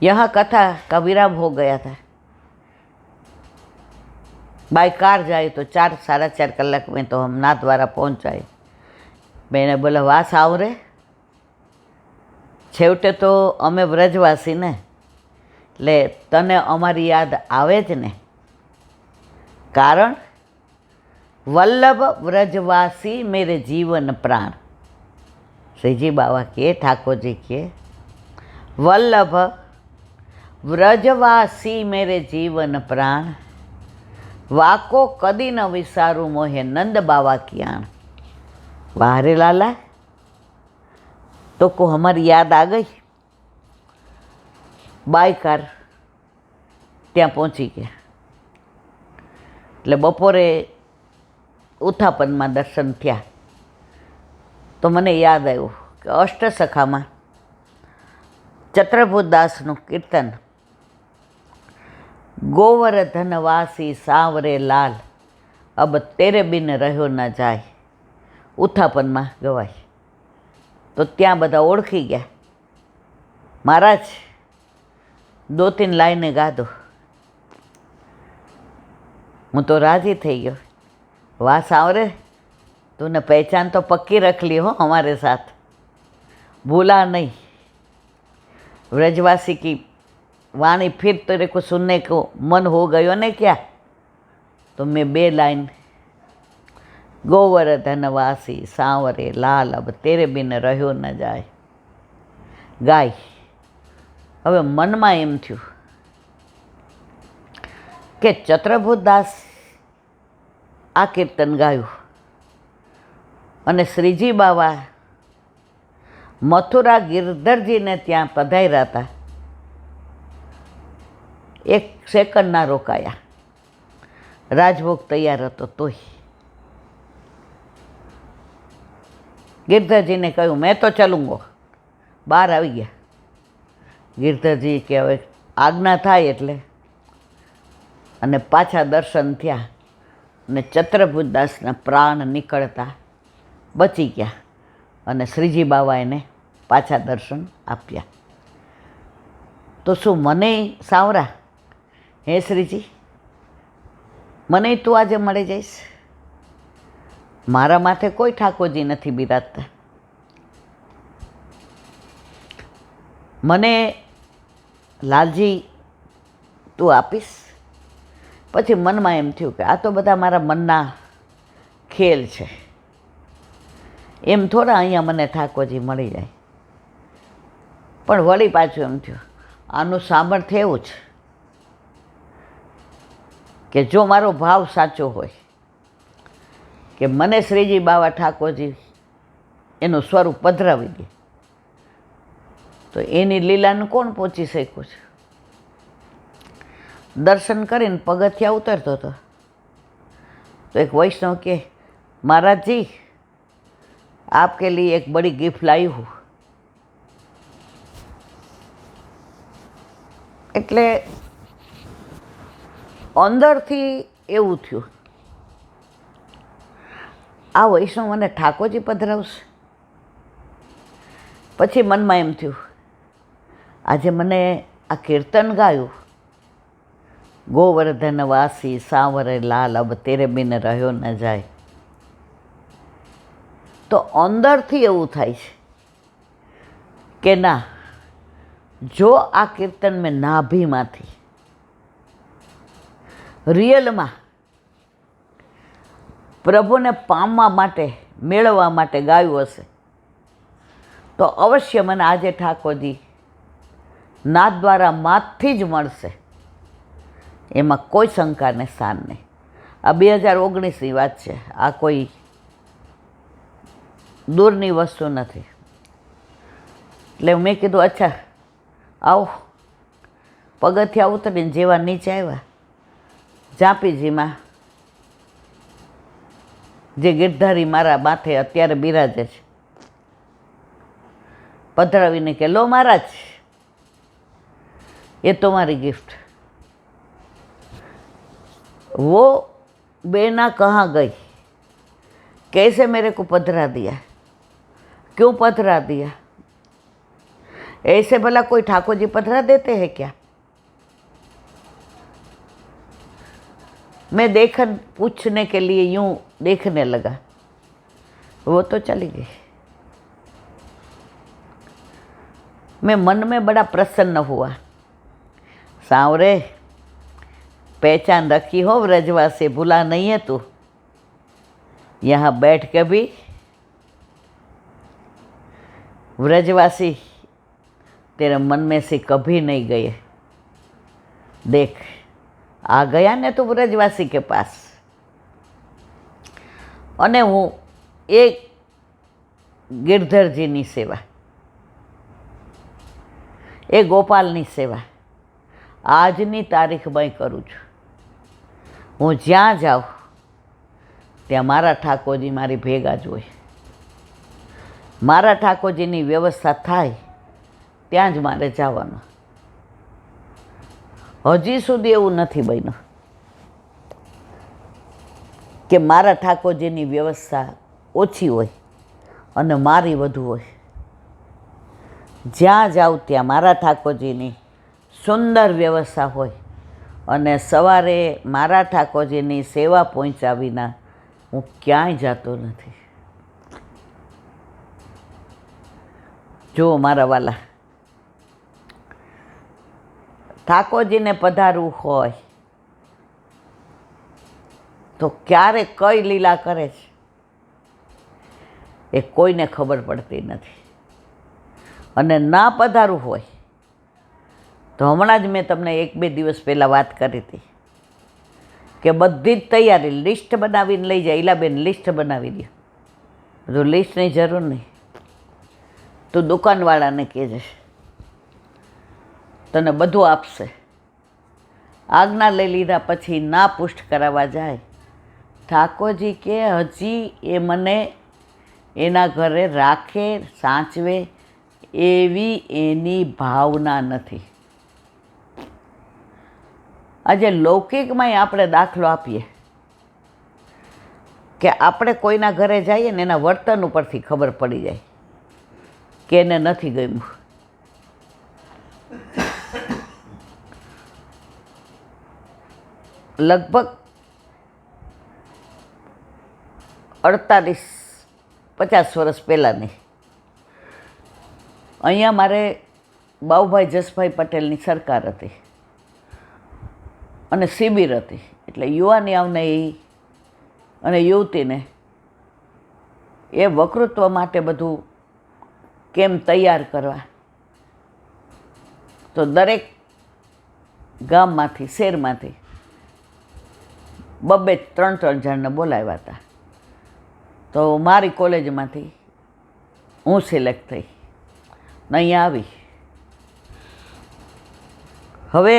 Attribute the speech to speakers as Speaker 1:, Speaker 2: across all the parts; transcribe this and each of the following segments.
Speaker 1: यहाँ कथा का विराम हो गया था। बाय कार जाए तो 4 साढ़ा 4 कलाक में तो हम नाथद्वारा पहुँच जाए। मैंने बोला वाह सावरे, છેવટે તો અમે વ્રજવાસી ને, એટલે તને અમારી યાદ આવે જ ને, કારણ વલ્લભ વ્રજવાસી મેરે જીવન પ્રાણ। શ્રીજી બાવા કે, ઠાકોરજી કે વલ્લભ વ્રજવાસી મેરે જીવન પ્રાણ, વાકો કદી ન વિસારું મોહે નંદ બાવા ક્યાણ। વાહ રે લાલા, तो को हमारी याद आ गई। बाय कार त्या पहुँची गया। એટલે બપોરે ઉથાપનમાં દર્શન થયા તો મને યાદ આવ્યું કે અષ્ટસખામાં ચતુર્ભુજદાસનું કીર્તન, ગોવર્ધન વાસી સાવરે લાલ, અબ તેરે બિન રહ્યો ન જાય, ઉથાપનમાં ગવાય। तो त्या बधा ओळखी गया। महाराज 2-3 लाइने गा दो। हूँ तो राजी थी गयो। वाह सावरे, तूने पहचान तो पक्की रख ली हो हमारे साथ, भूला नहीं। व्रजवासी की वाणी फिर तेरे को सुनने को मन हो गयो ने क्या? तो मैं 2 लाइन, गोवर्धन वासी सांवरे लाल, अब तेरे बिन રહ્યો ન જાય, ગાય। હવે મનમાં એમ થયું કે ચતુર્ભુજદાસ આ કીર્તન ગાયું અને શ્રીજી બાવા મથુરા ગિરધરજીને ત્યાં પધાર્યા હતા, 1 સેકન્ડ ના રોકાયા। રાજભોગ તૈયાર હતો તોય गिरधर जी ने कहूँ मैं तो चलूँगो। बहार आई गया। गिरधर जी के हवे आज्ञा थाय एटले अने पाछा दर्शन थया ने चतुर्भुजदासना प्राण निकळता बची गया अने श्रीजी बावाए ने पाछा दर्शन आप्या। तो शू मने सावरा, हे श्रीजी मने तू आजे मळी जईश? मारा माथे कोई ठाकोरजी नहीं बिराजता, मने लालजी तू आपीश? पछी मन में एम थयुं कि आ तो बधा मारा मनना खेल छे, एम थोड़ा अहींया मने ठाकोरजी मळी जाय। पण वળી पाछुं एम थयुं आनुं सामर्थ्य एवुं छे कि जो मारो भाव साचो होय कि मने श्रीजी बावा ठाकोरजी एनु स्वरूप पधरावी दे तो एनी लीलाने कोण पહોંચી शक्युं छे? दर्शन करीने पगथिया उतरतो तो एक वैष्णव के, महाराज जी आपके लिए एक बड़ी गिफ्ट लाई हूँ। एटले अंदरथी एवुं थयुं आ वैष्णव मने ठाकोरजी पधरावशे। पछी मन में एम थयुं आजे मने आ कीर्तन गायुं, गोवर्धन वासी सांवरे लाल, अब तेरे बिन રહ્યો न जाए, तो अंदरथी एवुं थाय छे के ना, जो आ कीर्तन में नाभीमांथी रियलमां प्रभुने पामवा माटे मेळववा माटे गायुं हशे तो अवश्य मने आजे ठाकोरजी नाथद्वारा माथी ज मळशे, एमां कोई शंका ने स्थान नहीं। आ 2019 वात छे, आ कोई दूरनी वस्तु नहीं। એટલે મેં કીધું અચ્છા આવો। પગથિયા ઉતરીને જેવા નીચે આવ્યા, જાપીજીમાં જે ગિરધારી મારા માથે અત્યારે બિરાજે છે પધરાવીને કે લો महाराज ये तुम्हारी गिफ्ट। वो बेना कहाँ गई, कैसे मेरे को पधरा दिया, क्यों पधरा दिया? ऐसे भला कोई ठाकुर जी पधरा देते हैं क्या? मैं पूछने के लिए यूं देखने लगा, वो तो चली गई। मैं मन में बड़ा प्रसन्न हुआ। सांवरे, पहचान रखी हो व्रजवासी, भूला नहीं है तू। यहाँ बैठ के भी व्रजवासी तेरे मन में से कभी नहीं गए। देख, आ गया ने तो व्रजवासी के पास। અને હું એ ગિરધરજીની સેવા, એ ગોપાલની સેવા આજની તારીખમાં કરું છું. હું જ્યાં જાઉં ત્યાં મારા ઠાકોરજી મારી ભેગા જ હોય. મારા ઠાકોરજીની વ્યવસ્થા થાય ત્યાં જ મારે જવાનું. હજી સુધી એવું નથી બન્યું કે મારા ઠાકોરજીની વ્યવસ્થા ઓછી હોય અને મારી વધુ હોય. જ્યાં જાઉં ત્યાં મારા ઠાકોરજીની સુંદર વ્યવસ્થા હોય અને સવારે મારા ઠાકોરજીની સેવા પહોંચ્યા વિના હું ક્યાંય જતો નથી. જુઓ મારા વાલા, ઠાકોરજીને પધારવું હોય તો ક્યારે કઈ લીલા કરે છે એ કોઈને ખબર પડતી નથી. અને ના પધારવું હોય તો હમણાં જ મેં તમને 1-2 દિવસ પહેલાં વાત કરી હતી કે બધી જ તૈયારી લિસ્ટ બનાવીને લઈ જાય. ઈલાબેન લિસ્ટ બનાવી દો. બધું લિસ્ટની જરૂર નહીં, તું દુકાનવાળાને કહેજે, તને બધું આપશે. આજ્ઞા લઈ લીધા પછી ના પુષ્ટ કરાવવા જાય, ઠાકોરજી કે હજી એ મને એના ઘરે રાખે, સાચવે એવી એની ભાવના નથી. આજે લૌકિકમાંય આપણે દાખલો આપીએ કે આપણે કોઈના ઘરે જઈએ ને એના વર્તન ઉપરથી ખબર પડી જાય કે એને નથી ગમ્યું. લગભગ 48-50 વર્ષ પહેલાંની અહીંયા મારે બાઉભાઈ જસભાઈ પટેલની સરકાર હતી અને શિબિર હતી. એટલે યુવાની આવને અને યુવતીને એ વકૃત્વ માટે બધું કેમ તૈયાર કરવા, તો દરેક ગામમાંથી, શહેરમાંથી 2-3 જણને બોલાવ્યા હતા. તો મારી કોલેજમાંથી હું સિલેક્ટ થઈ ને અહીંયા આવી. હવે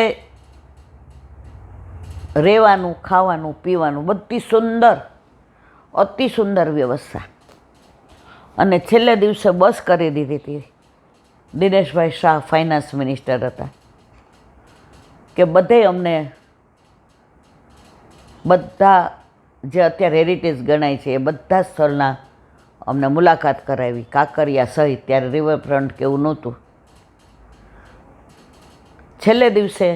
Speaker 1: રહેવાનું, ખાવાનું, પીવાનું બધી સુંદર, અતિ સુંદર વ્યવસ્થા. અને છેલ્લે દિવસે બસ કરી દીધી હતી. દિનેશભાઈ શાહ ફાઇનાન્સ મિનિસ્ટર હતા કે બધે અમને બધા જે અત્યારે હેરિટેજ ગણાય છે એ બધા સ્થળના અમને મુલાકાત કરાવી, કાંકરિયા સહિત. ત્યારે રિવરફ્રન્ટ કે એવું નહોતું. છેલ્લે દિવસે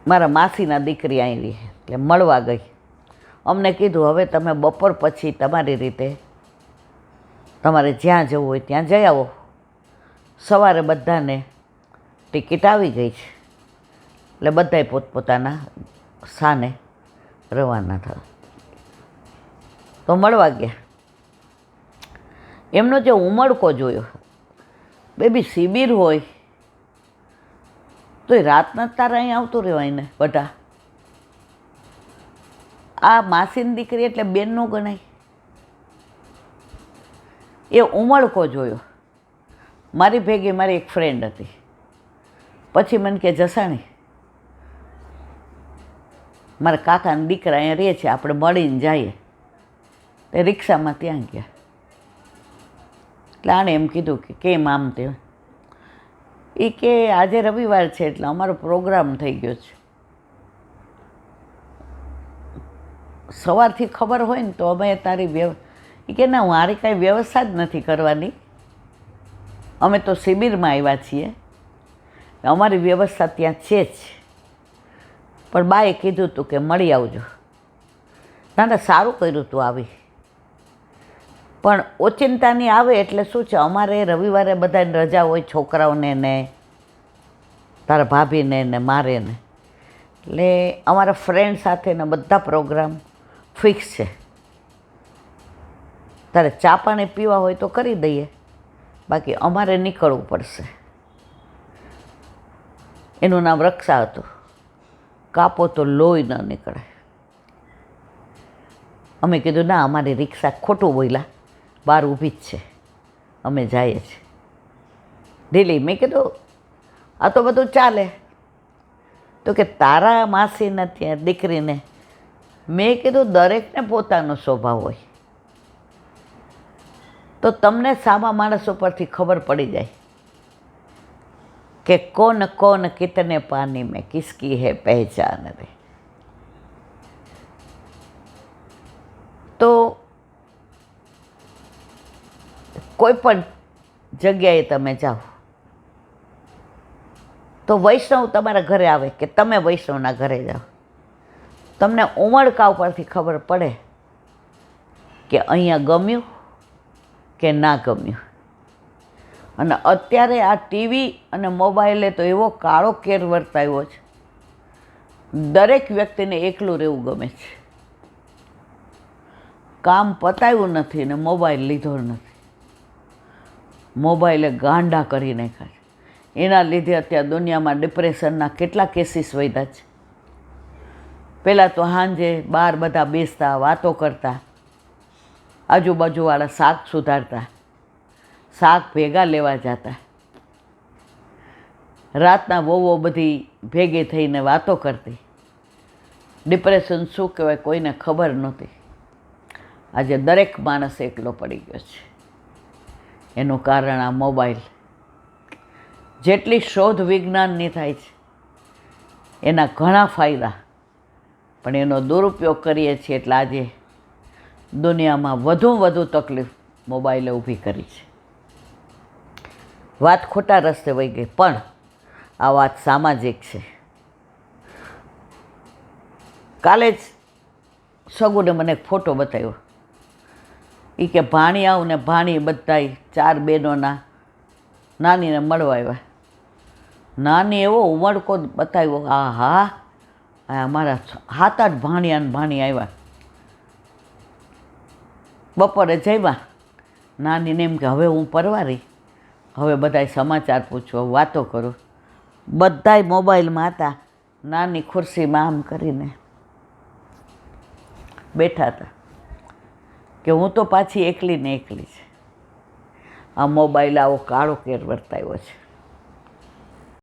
Speaker 1: મારા માસીના દીકરી આવી એટલે મળવા ગઈ. અમને કીધું હવે તમે બપોર પછી તમારી રીતે તમારે જ્યાં જવું હોય ત્યાં જઈ આવો. સવારે બધાને ટિકિટ આવી ગઈ છે એટલે બધાએ પોતપોતાના સ્થાને રવાના થયા. તો મળવા ગયા. એમનો જે ઉમળકો જોયો, બેબી શિબિર હોય તો એ રાતના તારા અહીં આવતું રહેવાય ને બધા. આ માસીની દીકરી એટલે બેનનો ગણાય. એ ઉમળકો જોયો. મારી ભેગી મારી એક ફ્રેન્ડ હતી. પછી મને કે જસાણી, મારા કાકાના દીકરા અહીંયા રહે છે, આપણે મળીને જઈએ. તે રિક્ષામાં ત્યાં ગયા. એટલે આણે એમ કીધું કે કેમ આમ તે. એ કે આજે રવિવાર છે એટલે અમારો પ્રોગ્રામ થઈ ગયો છે. સવારથી ખબર હોય ને તો અમે તારી એ કે ના, મારી કાંઈ વ્યવસ્થા જ નથી કરવાની, અમે તો શિબિરમાં આવ્યા છીએ, અમારી વ્યવસ્થા ત્યાં છે જ, પણ બાએ કીધું હતું કે મળી આવજો. ના ના, સારું કર્યું તું આવી. પણ ઓચિંતાની આવે એટલે શું છે, અમારે રવિવારે બધાને રજા હોય, છોકરાઓને ને તારા ભાભીને ને મારે ને, એટલે અમારા ફ્રેન્ડ સાથેના બધા પ્રોગ્રામ ફિક્સ છે. તારે ચા પાણી પીવા હોય તો કરી દઈએ, બાકી અમારે નીકળવું પડશે. એનું નામ રક્ષા હતું. કાપો તો લોહી ન નીકળે. અમે કીધું ના, અમારી રિક્ષા ખોટું બોલ્યા, બહાર ઊભી જ છે, અમે જઈએ છીએ દિલ્હી. મેં કીધું આ તો બધું ચાલે. તો કે તારા માસીને ત્યાં દીકરીને. મેં કીધું દરેકને પોતાનો સ્વભાવ હોય, તો તમને સામા માણસ ઉપરથી ખબર પડી જાય કે કોન કોન કિતને પાની મેં કિસકી હે પહેચાન રે. તો કોઈ પણ જગ્યાએ તમે જાઓ તો વૈષ્ણવ તમારા ઘરે આવે કે તમે વૈષ્ણવના ઘરે જાઓ, તમને ઉમળકા ઉપરથી ખબર પડે કે અહીંયા ગમ્યું કે ના ગમ્યું. અને અત્યારે આ ટીવી અને મોબાઈલે તો એવો કાળો કેર વર્તાવ્યો છે, દરેક વ્યક્તિને એકલું રહેવું ગમે છે. કામ પતાવ્યું નથી ને મોબાઈલ લીધો નથી. મોબાઈલે ગાંડા કરી નાખ્યા છે. એના લીધે અત્યારે દુનિયામાં ડિપ્રેશનના કેટલા કેસીસ વધ્યા છે. પહેલાં તો સાંજે બહાર બધા બેસતા, વાતો કરતા, આજુબાજુવાળા શાક સુધારતા, શાક ભેગા લેવા જતા, રાતના વહુઓ બધી ભેગી થઈને વાતો કરતી. ડિપ્રેશન શું કહેવાય કોઈને ખબર નહોતી. આજે દરેક માણસ એકલો પડી ગયો છે. એનું કારણ આ મોબાઈલ. જેટલી શોધ વિજ્ઞાનની થાય છે એના ઘણા ફાયદા, પણ એનો દુરુપયોગ કરીએ છીએ એટલે આજે દુનિયામાં વધુ તકલીફ મોબાઈલે ઊભી કરી છે. વાત ખોટા રસ્તે વહી ગઈ, પણ આ વાત સામાજિક છે. કાલે જ સગુને મને એક ફોટો બતાવ્યો. એ કે ભાણિયાઓ ને ભાણી બધાય 4 બહેનોના નાનીને મળવા આવ્યા. નાની એવો ઉમળકો બતાવ્યો. હા હા, અમારા 7-8 ભાણિયા ને ભાણી આવ્યા. બપોરે જમ્યા. નાનીને એમ કે હવે હું પરવારી, હવે બધાય સમાચાર પૂછો, વાતો કરું. બધાય મોબાઈલમાં હતા. નાની ખુરશીમાં આમ કરીને બેઠા હતા કે હું તો પાછી એકલી ને એકલી છે. આ મોબાઈલ આવો કાળો કેર વર્તાવ્યો છે.